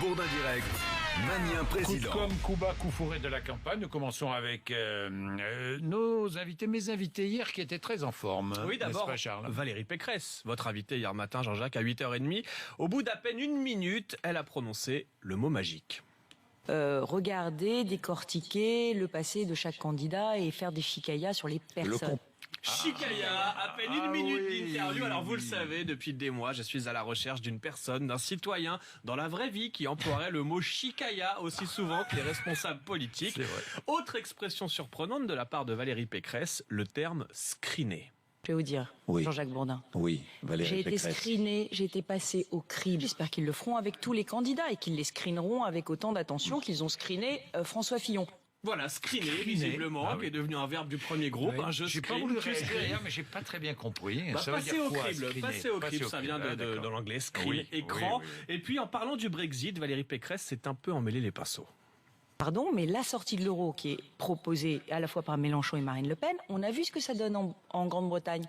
Bourdin Direct, Magnien Coup de président. com', coup bas, coup fourré de la campagne. Nous commençons avec nos invités, mes invités hier qui étaient très en forme. Oui, d'abord, n'est-ce pas, Charles Valérie Pécresse, votre invitée hier matin, Jean-Jacques, à 8h30. Au bout d'à peine une minute, elle a prononcé le mot magique. Regarder, décortiquer le passé de chaque candidat et faire des chicayas sur les personnes. Chicaya, à peine une minute d'interview. Alors vous le savez, depuis des mois, je suis à la recherche d'une personne, d'un citoyen dans la vraie vie qui emploierait le mot chicaya aussi souvent que les responsables politiques. C'est vrai. Autre expression surprenante de la part de Valérie Pécresse, le terme screener. Je vais vous dire, Oui. Jean-Jacques Bourdin. Oui, Valérie J'ai été Pécresse. screené, j'ai été passé au crible. J'espère qu'ils le feront avec tous les candidats et qu'ils les screeneront avec autant d'attention qu'ils ont screené François Fillon. Voilà, screener, visiblement, Ah oui. qui est devenu un verbe du premier groupe. Oui. Un jeu J'ai pas screen, voulu tu réagir screen. hier, mais j'ai pas très bien compris. Bah, Ça veut passer dire au quoi, crible, screener passer au crible, ça vient Ah, de d'accord. l'anglais screen, Oui, écran. oui, oui. Et puis, en parlant du Brexit, Valérie Pécresse s'est un peu emmêlé les pinceaux. Pardon, mais la sortie de l'euro qui est proposée à la fois par Mélenchon et Marine Le Pen, on a vu ce que ça donne en Grande-Bretagne.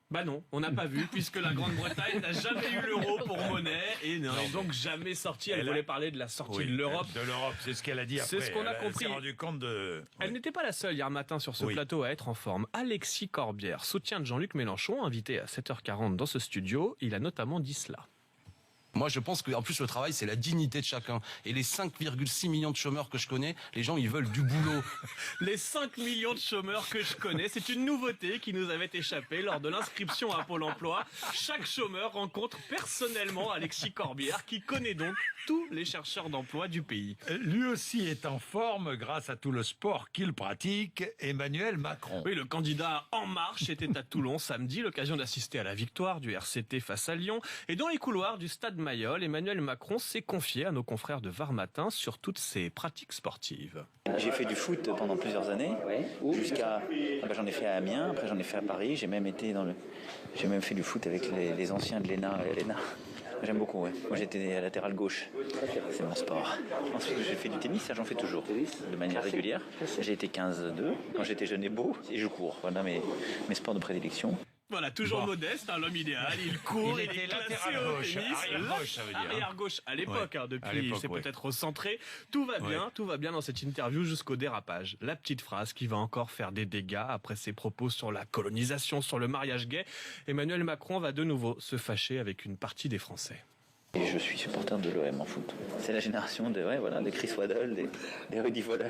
Bah non, on n'a pas vu, puisque la Grande-Bretagne n'a jamais eu l'euro pour monnaie et n'est donc jamais sortie. Elle voulait parler de la sortie Oui, de l'Europe. De l'Europe, c'est ce qu'elle a dit C'est après. ce qu'on a Elle compris. s'est rendu compte de... Elle n'était pas la seule hier matin sur ce Oui. plateau à être en forme. Alexis Corbière, soutien de Jean-Luc Mélenchon, invité à 7h40 dans ce studio, il a notamment dit cela. Moi, je pense qu'en plus, le travail, c'est la dignité de chacun. Et les 5,6 millions de chômeurs que je connais, les gens, ils veulent du boulot. Les 5 millions de chômeurs que je connais, c'est une nouveauté qui nous avait échappé lors de l'inscription à Pôle emploi. Chaque chômeur rencontre personnellement Alexis Corbière, qui connaît donc tous les chercheurs d'emploi du pays. Lui aussi est en forme grâce à tout le sport qu'il pratique, Emmanuel Macron. Oui, le candidat En Marche était à Toulon samedi, l'occasion d'assister à la victoire du RCT face à Lyon. Et dans les couloirs du stade Mayol, Emmanuel Macron s'est confié à nos confrères de Var Matin sur toutes ses pratiques sportives. J'ai fait du foot pendant plusieurs années, jusqu'à j'en ai fait à Amiens, après j'en ai fait à Paris, j'ai même fait du foot avec les anciens de l'ENA. J'aime beaucoup, ouais. Moi j'étais à latéral gauche, c'est mon sport. Ensuite j'ai fait du tennis, ça j'en fais toujours, de manière régulière. J'ai été 15-2 quand j'étais jeune et beau, et je cours, voilà mes sports de prédilection. Voilà, toujours Bon. modeste, l'homme idéal, il court, Il il était est classé latéral au gauche, tennis. arrière gauche, ça veut dire, hein. Arrière gauche à l'époque, Ouais. À depuis l'époque, c'est ouais. peut-être recentré. Tout va bien dans cette interview jusqu'au dérapage. La petite phrase qui va encore faire des dégâts après ses propos sur la colonisation, sur le mariage gay. Emmanuel Macron va de nouveau se fâcher avec une partie des Français. Et je suis supporter de l'OM en foot. C'est la génération des Chris Waddle, des Rudy Voller.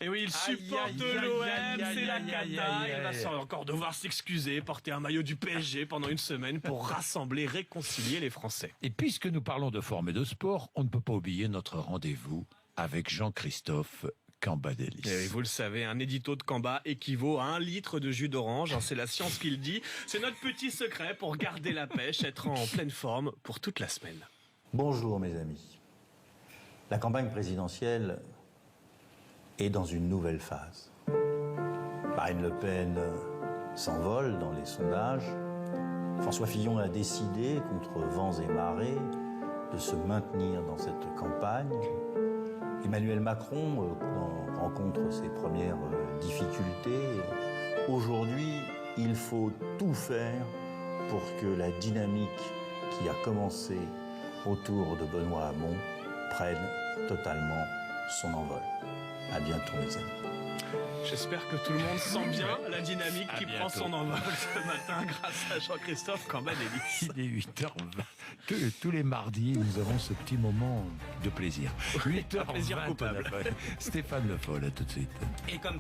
Et oui, il supporte aïe, aïe, l'OM, aïe, aïe, c'est la aïe, aïe, cata. aïe, Il va aïe. encore devoir s'excuser, porter un maillot du PSG pendant une semaine pour rassembler, réconcilier les Français. Et puisque nous parlons de forme et de sport, on ne peut pas oublier notre rendez-vous avec Jean-Christophe Cambadélis. Et oui, vous le savez, un édito de Camba équivaut à 1 litre de jus d'orange. Hein, c'est la science qui le dit. C'est notre petit secret pour garder la pêche, être en pleine forme pour toute la semaine. Bonjour mes amis. La campagne présidentielle est dans une nouvelle phase. Marine Le Pen s'envole dans les sondages. François Fillon a décidé, contre vents et marées, de se maintenir dans cette campagne. Emmanuel Macron rencontre ses premières difficultés. Aujourd'hui, il faut tout faire pour que la dynamique qui a commencé autour de Benoît Hamon prenne totalement son envol. À bientôt mes amis. J'espère que tout le monde sent bien la dynamique À qui bientôt. prend son envol ce matin grâce à Jean-Christophe Cambadélis. Il est 8h20. Tous les mardis, nous avons ce petit moment de plaisir. 8h20. plaisir coupable. Stéphane Le Foll, à tout de suite. Et comme